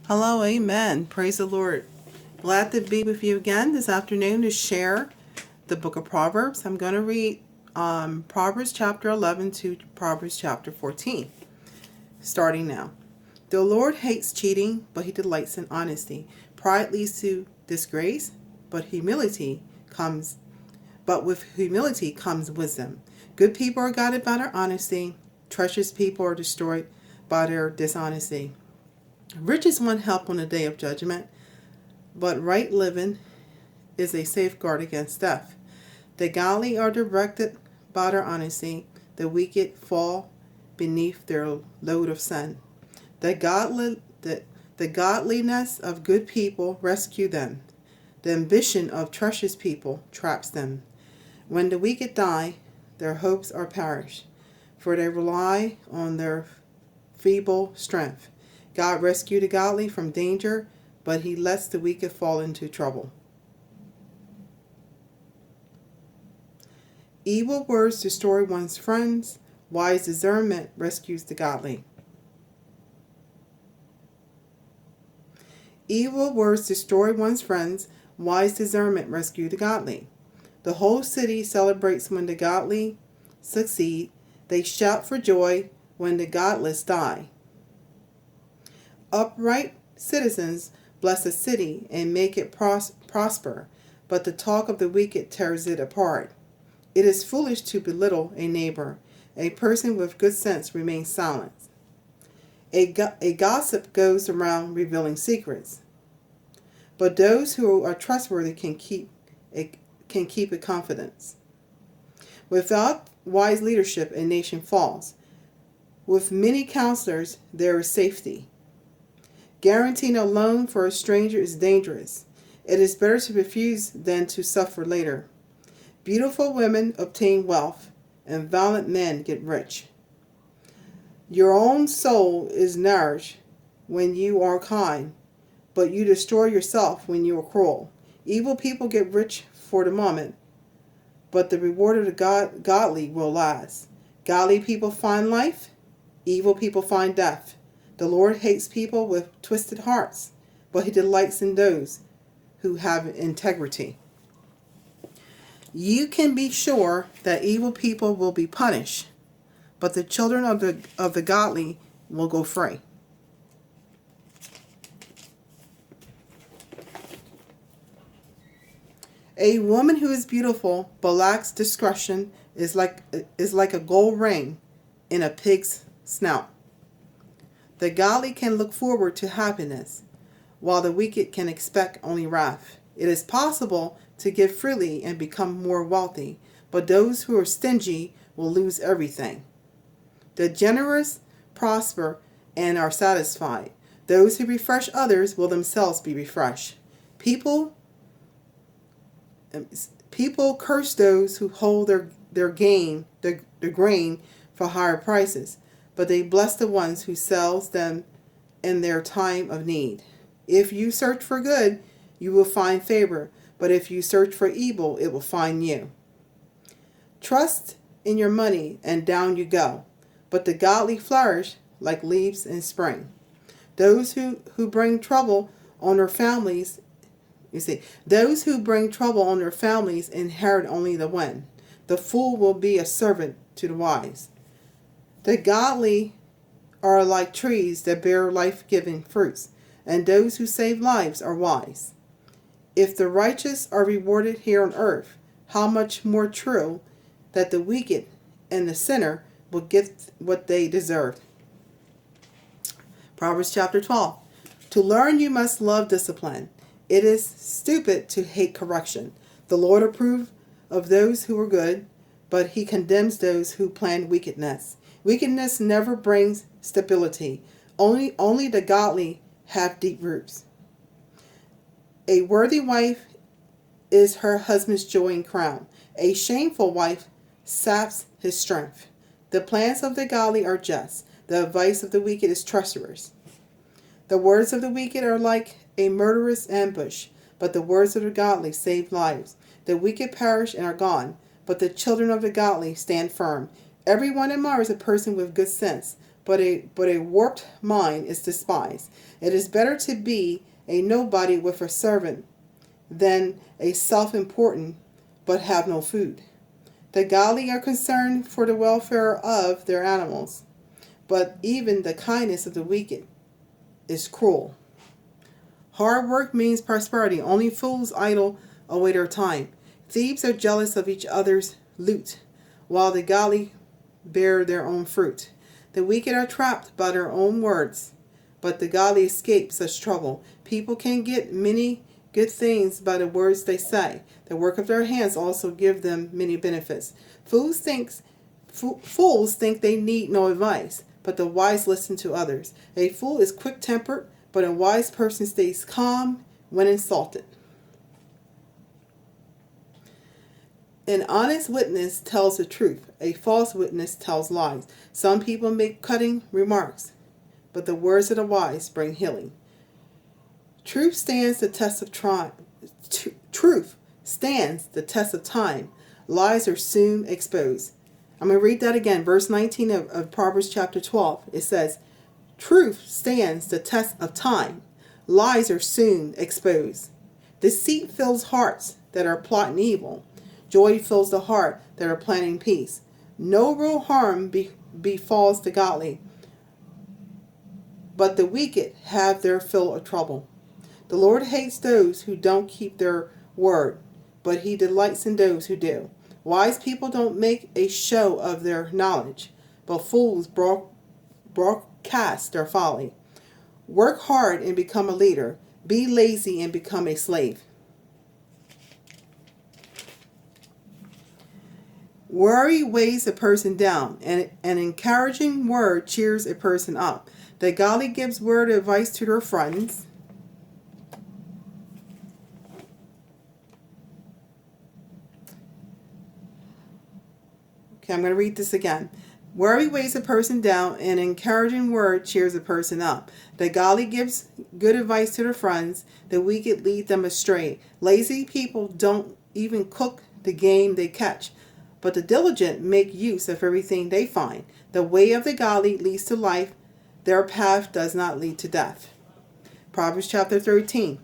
Hello, amen. Praise the Lord. Glad to be with you again this afternoon to share the book of Proverbs. I'm going to read Proverbs chapter 11 to Proverbs chapter 14, starting now. The Lord hates cheating, but he delights in honesty. Pride leads to disgrace, but with humility comes wisdom. Good people are guided by their honesty. Treacherous people are destroyed by their dishonesty. Riches want help on the day of judgment, but right living is a safeguard against death. The godly are directed by their honesty. The wicked fall beneath their load of sin. The godliness of good people rescue them. The ambition of treacherous people traps them. When the wicked die, their hopes are perished, for they rely on their feeble strength. God rescued the godly from danger, but he lets the wicked fall into trouble. Evil words destroy one's friends. Wise discernment rescues the godly. Evil words destroy one's friends. Wise discernment rescue the godly. The whole city celebrates when the godly succeed. They shout for joy when the godless die. Upright citizens bless a city and make it prosper, but the talk of the wicked tears it apart. It is foolish to belittle a neighbor. A person with good sense remains silent. A gossip goes around revealing secrets, but those who are trustworthy can keep a confidence. Without wise leadership, a nation falls. With many counselors, there is safety. Guaranteeing a loan for a stranger is dangerous. It is better to refuse than to suffer later. Beautiful women obtain wealth, and violent men get rich. Your own soul is nourished when you are kind, but you destroy yourself when you are cruel. Evil people get rich for the moment, but the reward of the godly will last. Godly people find life, evil people find death. The Lord hates people with twisted hearts, but he delights in those who have integrity. You can be sure that evil people will be punished, but the children of the godly will go free. A woman who is beautiful but lacks discretion is like a gold ring in a pig's snout. The godly can look forward to happiness, while the wicked can expect only wrath. It is possible to give freely and become more wealthy, but those who are stingy will lose everything. The generous prosper and are satisfied. Those who refresh others will themselves be refreshed. People curse those who hold their grain for higher prices, but they bless the ones who sells them in their time of need. If you search for good, you will find favor, but if you search for evil, it will find you. Trust in your money, and down you go, but the godly flourish like leaves in spring. Those who bring trouble on their families, those who bring trouble on their families inherit only the wind. The fool will be a servant to the wise. The godly are like trees that bear life-giving fruits, and those who save lives are wise. If the righteous are rewarded here on earth, how much more true that the wicked and the sinner will get what they deserve. Proverbs chapter 12. To learn you must love discipline. It is stupid to hate correction. The Lord approves of those who are good, but he condemns those who plan wickedness. Wickedness never brings stability. Only the godly have deep roots. A worthy wife is her husband's joy and crown. A shameful wife saps his strength. The plans of the godly are just. The advice of the wicked is treacherous. The words of the wicked are like a murderous ambush, but the words of the godly save lives. The wicked perish and are gone, but the children of the godly stand firm. Everyone admires a person with good sense, but a warped mind is despised. It is better to be a nobody with a servant than a self-important but have no food. The godly are concerned for the welfare of their animals, but even the kindness of the wicked is cruel. Hard work means prosperity. Only fools idle away their time. Thieves are jealous of each other's loot, while the godly bear their own fruit. The wicked are trapped by their own words, but the godly escape such trouble. People can get many good things by the words they say. The work of their hands also give them many benefits. Fools think they need no advice, but the wise listen to others. A fool is quick-tempered, but a wise person stays calm when insulted. An honest witness tells the truth. A false witness tells lies. Some people make cutting remarks, but the words of the wise bring healing. Truth stands the test of time. Lies are soon exposed. I'm going to read that again. Verse 19 of Proverbs chapter 12. It says, truth stands the test of time. Lies are soon exposed. Deceit fills hearts that are plotting evil. Joy fills the heart that are planning peace. No real harm befalls the godly, but the wicked have their fill of trouble. The Lord hates those who don't keep their word, but he delights in those who do. Wise people don't make a show of their knowledge, but fools broadcast their folly. Work hard and become a leader. Be lazy and become a slave. Worry weighs a person down, and an encouraging word cheers a person up. The godly gives word of advice to their friends. Okay, I'm going to read this again. Worry weighs a person down, and an encouraging word cheers a person up. The godly gives good advice to their friends. The wicked lead them astray. Lazy people don't even cook the game they catch, but the diligent make use of everything they find. The way of the godly leads to life. Their path does not lead to death. Proverbs chapter 13.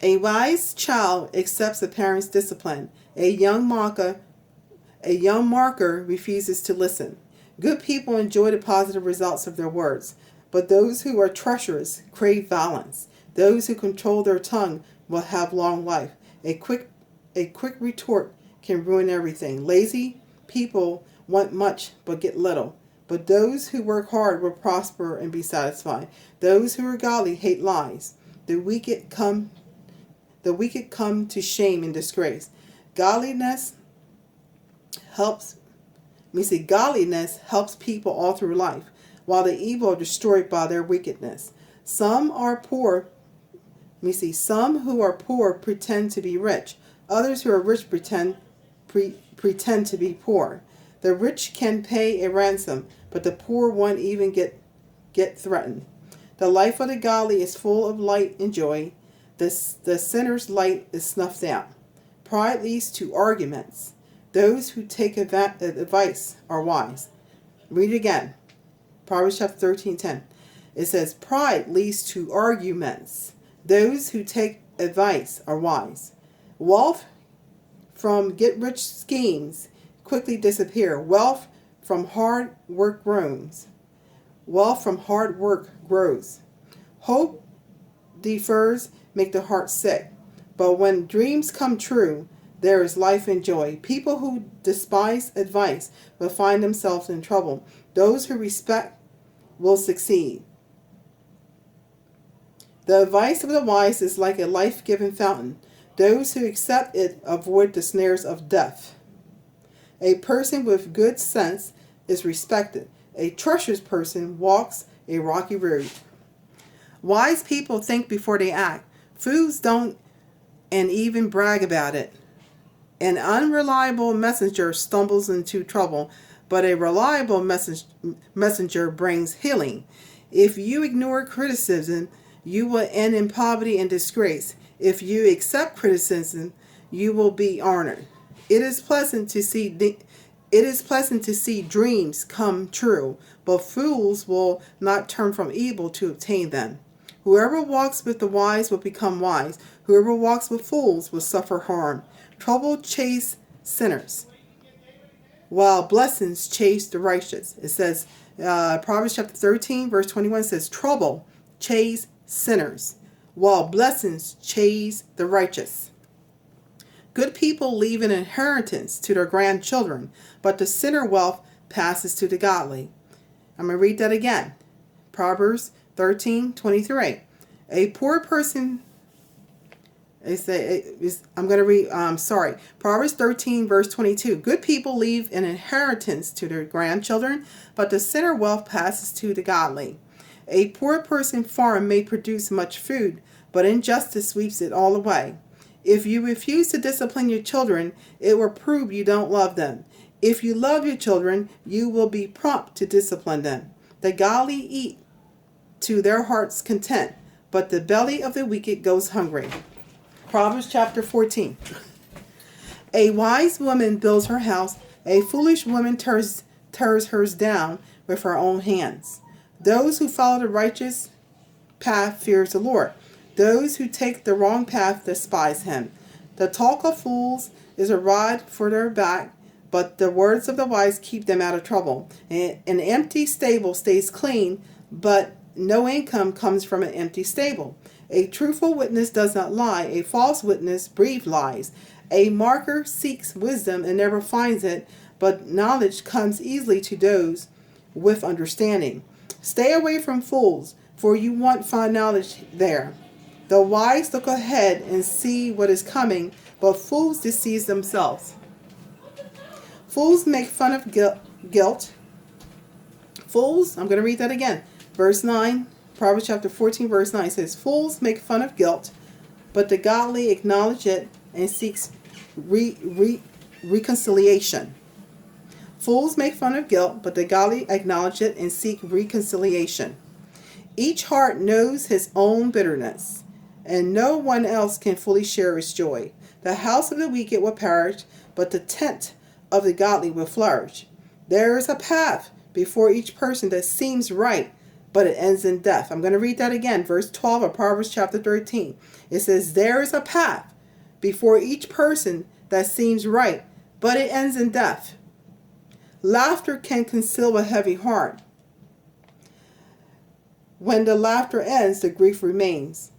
A wise child accepts a parent's discipline. A young marker refuses to listen. Good people enjoy the positive results of their words, but those who are treacherous crave violence. Those who control their tongue will have long life. A quick retort can ruin everything. Lazy people want much but get little, but those who work hard will prosper and be satisfied. Those who are godly hate lies. The wicked come to shame and disgrace. Godliness helps people all through life, while the evil are destroyed by their wickedness. Some who are poor pretend to be rich. Others who are rich pretend to be poor. The rich can pay a ransom, but the poor won't even get threatened. The life of the godly is full of light and joy. The sinner's light is snuffed out. Pride leads to arguments. Those who take advice are wise. Read it again. Proverbs chapter 13:10. It says, pride leads to arguments. Those who take advice are wise. Wealth from get-rich schemes quickly disappear. Wealth from hard work grows. Hope defers make the heart sick, but when dreams come true, there is life and joy. People who despise advice will find themselves in trouble. Those who respect will succeed. The advice of the wise is like a life-giving fountain. Those who accept it avoid the snares of death. A person with good sense is respected. A treacherous person walks a rocky road. Wise people think before they act. Fools don't and even brag about it. An unreliable messenger stumbles into trouble, but a reliable messenger brings healing. If you ignore criticism, you will end in poverty and disgrace. If you accept criticism, you will be honored. It is pleasant to see It is pleasant to see dreams come true, but fools will not turn from evil to obtain them. Whoever walks with the wise will become wise. Whoever walks with fools will suffer harm. Trouble chase sinners, while blessings chase the righteous. It says, Proverbs chapter 13, verse 21 says, trouble chase sinners, while blessings chase the righteous. Good people leave an inheritance to their grandchildren, but the sinner wealth passes to the godly. I'm going to read that again. Proverbs 13:23. A poor person, I'm going to read, Proverbs 13, verse 22. Good people leave an inheritance to their grandchildren, but the sinner wealth passes to the godly. A poor person's farm may produce much food, but injustice sweeps it all away. If you refuse to discipline your children, it will prove you don't love them. If you love your children, you will be prompt to discipline them. The godly eat to their heart's content, but the belly of the wicked goes hungry. Proverbs chapter 14. A wise woman builds her house. A foolish woman tears hers down with her own hands. Those who follow the righteous path fears the Lord. Those who take the wrong path despise him. The talk of fools is a rod for their back, but the words of the wise keep them out of trouble. An empty stable stays clean, but no income comes from an empty stable. A truthful witness does not lie. A false witness breathes lies. A marker seeks wisdom and never finds it, but knowledge comes easily to those with understanding. Stay away from fools, for you won't find knowledge there. The wise look ahead and see what is coming, but fools deceive themselves. Fools make fun of guilt. Fools, I'm going to read that again. Verse 9, Proverbs chapter 14, verse 9 says, fools make fun of guilt, but the godly acknowledge it and seeks reconciliation. Fools make fun of guilt, but the godly acknowledge it and seek reconciliation. Each heart knows his own bitterness, and no one else can fully share its joy. The house of the wicked will perish, but the tent of the godly will flourish. There is a path before each person that seems right, but it ends in death. I'm going to read that again. Verse 12 of Proverbs chapter 13. It says, there is a path before each person that seems right, but it ends in death. Laughter can conceal a heavy heart. When the laughter ends, the grief remains.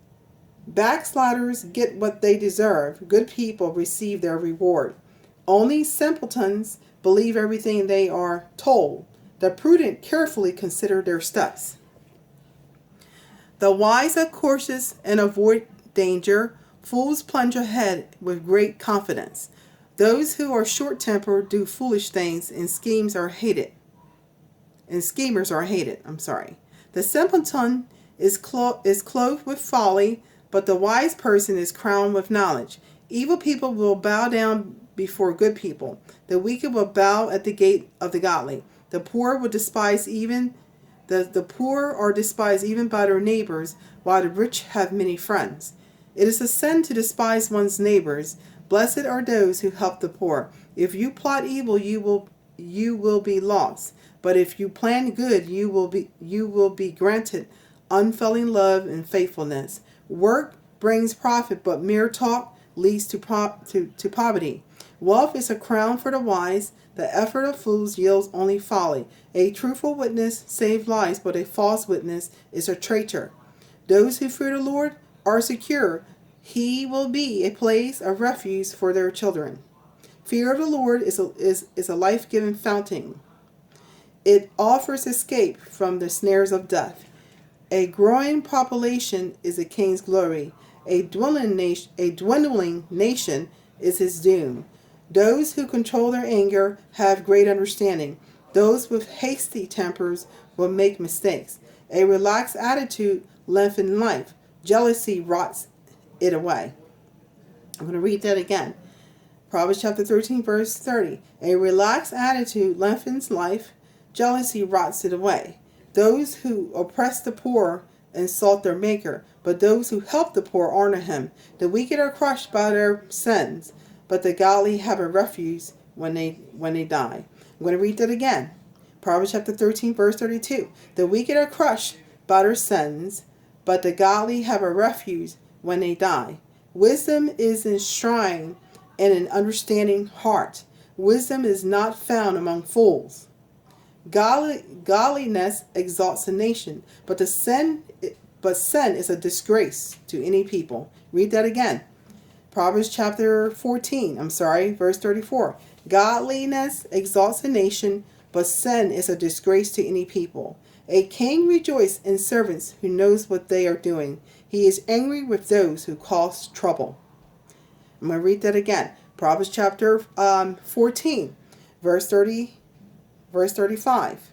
Backsliders get what they deserve. Good people receive their reward. Only simpletons believe everything they are told. The prudent carefully consider their steps. The wise are cautious and avoid danger. Fools plunge ahead with great confidence. Those who are short-tempered do foolish things, and schemers are hated. The simpleton is clothed with folly, but the wise person is crowned with knowledge. Evil people will bow down before good people. The wicked will bow at the gate of the godly. The poor will despise even the poor are despised even by their neighbors, while the rich have many friends. It is a sin to despise one's neighbors. Blessed are those who help the poor. If you plot evil, you will be lost. But if you plan good, you will be granted unfailing love and faithfulness. Work brings profit, but mere talk leads to poverty. Wealth is a crown for the wise. The effort of fools yields only folly. A truthful witness saves lives, but a false witness is a traitor. Those who fear the Lord are secure. He will be a place of refuge for their children. Fear of the Lord is a life-giving fountain. It offers escape from the snares of death. A growing population is a king's glory. A dwindling nation is his doom. Those who control their anger have great understanding. Those with hasty tempers will make mistakes. A relaxed attitude lengthens life. Jealousy rots it away. I'm going to read that again. Proverbs chapter 13, verse 30. A relaxed attitude lengthens life. Jealousy rots it away. Those who oppress the poor insult their maker, but those who help the poor honor him. The wicked are crushed by their sins, but the godly have a refuge when they die. I'm going to read that again. Proverbs chapter 13, verse 32. The wicked are crushed by their sins, but the godly have a refuge when they die. Wisdom is enshrined in an understanding heart. Wisdom is not found among fools. Godliness exalts a nation, but sin is a disgrace to any people. Read that again. Proverbs chapter 14, verse 34. Godliness exalts a nation, but sin is a disgrace to any people. A king rejoices in servants who knows what they are doing. He is angry with those who cause trouble. I'm going to read that again. Proverbs chapter 14, verse 35.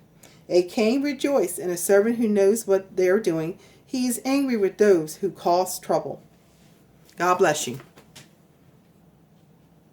A king rejoices in a servant who knows what they are doing. He is angry with those who cause trouble. God bless you.